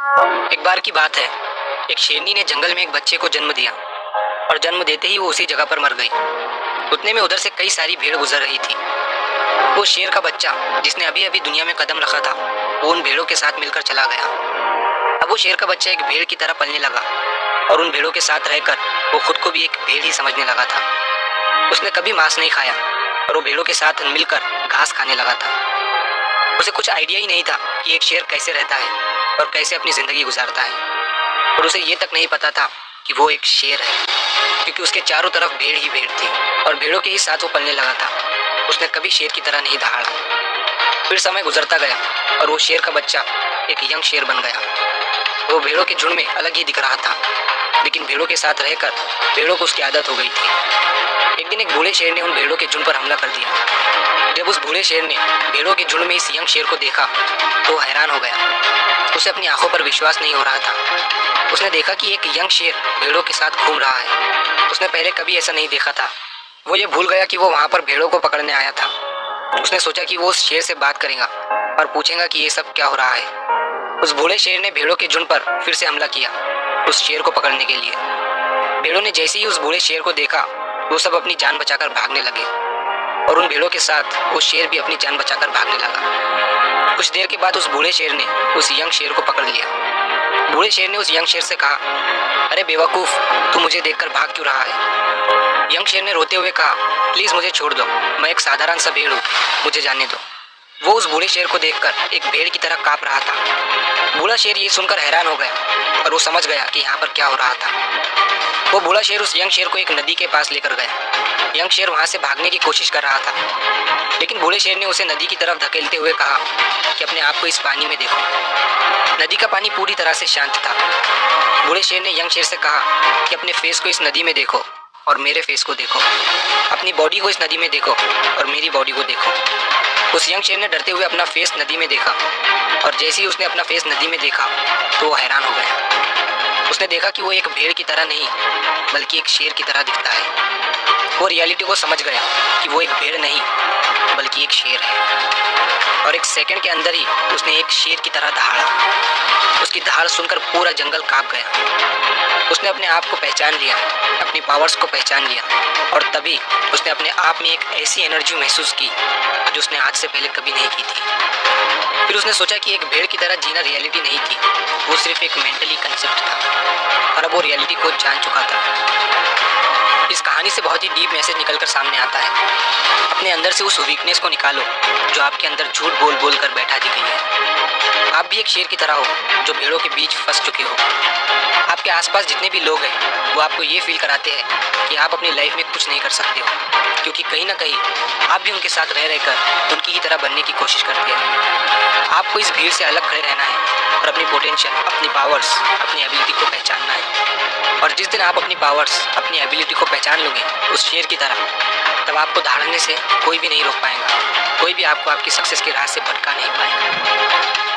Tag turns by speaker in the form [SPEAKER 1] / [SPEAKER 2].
[SPEAKER 1] एक बार की बात है, एक शेरनी ने जंगल में एक बच्चे को जन्म दिया और जन्म देते ही वो उसी जगह पर मर गई। उतने में उधर से कई सारी भेड़ गुजर रही थी। वो शेर का बच्चा जिसने अभी अभी दुनिया में कदम रखा था, वो उन भेड़ों के साथ मिलकर चला गया। अब वो शेर का बच्चा एक भेड़ की तरह पलने लगा और उन भेड़ों के साथ रहकर वो खुद को भी एक भेड़ ही समझने लगा था। उसने कभी मांस नहीं खाया और वो भेड़ों के साथ मिलकर घास खाने लगा था। उसे कुछ आइडिया ही नहीं था कि एक शेर कैसे रहता है और कैसे अपनी जिंदगी गुजारता है। और उसे ये तक नहीं पता था कि वो एक शेर है, क्योंकि उसके चारों तरफ भेड़ ही भेड़ थी और भेड़ों के ही साथ वो पलने लगा था। उसने कभी शेर की तरह नहीं दहाड़ा। फिर समय गुजरता गया और वो शेर का बच्चा एक यंग शेर बन गया। वो भेड़ों के झुंड में अलग ही दिख रहा था, लेकिन भेड़ों के साथ रहकर भेड़ों को उसकी आदत हो गई थी। एक दिन एक बूढ़े शेर ने उन भेड़ों के झुंड पर हमला कर दिया। जब उस बूढ़े शेर ने भेड़ों के झुंड में इस यंग शेर को देखा तो हैरान हो गया। उसे अपनी आंखों पर विश्वास नहीं हो रहा था। उसने देखा कि एक यंग शेर भेड़ों के साथ घूम रहा है। उसने पहले कभी ऐसा नहीं देखा था। वो ये भूल गया कि वो वहां पर भेड़ों को पकड़ने आया था। उसने सोचा कि वो उस शेर से बात करेगा और पूछेगा कि ये सब क्या हो रहा है। उस बूढ़े शेर ने भेड़ों के झुंड पर फिर से हमला किया, उस शेर को पकड़ने के लिए। भेड़ों ने जैसे ही उस बूढ़े शेर को देखा, वो सब अपनी जान बचाकर भागने लगे और उन भेड़ों के साथ वो शेर भी अपनी जान बचाकर भागने लगा। कुछ देर के बाद उस बूढ़े शेर ने उस यंग शेर को पकड़ लिया। बूढ़े शेर ने उस यंग शेर से कहा, अरे बेवकूफ, तू मुझे देखकर भाग क्यों रहा है? यंग शेर ने रोते हुए कहा, प्लीज मुझे छोड़ दो, मैं एक साधारण सा भेड़ हूँ, मुझे जाने दो। वो उस बूढ़े शेर को देखकर एक भेड़ की तरह कांप रहा था। बूढ़ा शेर ये सुनकर हैरान हो गया और वो समझ गया कि यहाँ पर क्या हो रहा था। वो बूढ़ा शेर उस यंग शेर को एक नदी के पास लेकर गया। यंग शेर वहां से भागने की कोशिश कर रहा था, लेकिन बूढ़े शेर ने उसे नदी की तरफ धकेलते हुए कहा कि अपने आप को इस पानी में देखो। नदी का पानी पूरी तरह से शांत था। बूढ़े शेर ने यंग शेर से कहा कि अपने फेस को इस नदी में देखो और मेरे फेस को देखो, अपनी बॉडी को इस नदी में देखो और मेरी बॉडी को देखो। उस यंग शेर ने डरते हुए अपना फेस नदी में देखा और जैसे ही उसने अपना फेस नदी में देखा तो वो हैरान हो गया। उसने देखा कि वो एक भेड़ की तरह नहीं बल्कि एक शेर की तरह दिखता है। वो रियलिटी को समझ गया कि वो एक भेड़ नहीं बल्कि एक शेर है। और एक सेकंड के अंदर ही उसने एक शेर की तरह दहाड़ा। उसकी दहाड़ सुनकर पूरा जंगल कांप गया। उसने अपने आप को पहचान लिया, अपनी पावर्स को पहचान लिया और तभी उसने अपने आप में एक ऐसी एनर्जी महसूस की जो उसने आज से पहले कभी नहीं की थी। फिर उसने सोचा कि एक भेड़ की तरह जीना रियलिटी नहीं थी, वो सिर्फ एक मेंटली कंसेप्ट था और अब वो रियलिटी को जान चुका था। इस कहानी से बहुत ही डीप मैसेज निकलकर सामने आता है। अपने अंदर से उस वीकनेस को निकालो जो आपके अंदर झूठ बोल बोल कर बैठा दी गई है। आप भी एक शेर की तरह हो जो भेड़ों के बीच फंस चुके हो। आपके आसपास जितने भी लोग हैं वो आपको ये फील कराते हैं कि आप अपनी लाइफ में कुछ नहीं कर सकते हो, क्योंकि कहीं ना कहीं आप भी उनके साथ रह रहकर उनकी ही तरह बनने की कोशिश करते हैं। आपको इस भीड़ से अलग खड़े रहना है और अपनी पोटेंशियल, अपनी पावर्स, अपनी एबिलिटी को पहचानना है। और जिस दिन आप अपनी पावर्स, अपनी एबिलिटी को पहचान लोगे उस शेर की तरह, तब आपको दहाड़ने से कोई भी नहीं रोक पाएगा। कोई भी आपको आपकी सक्सेस के राह से भटका नहीं पाएगा।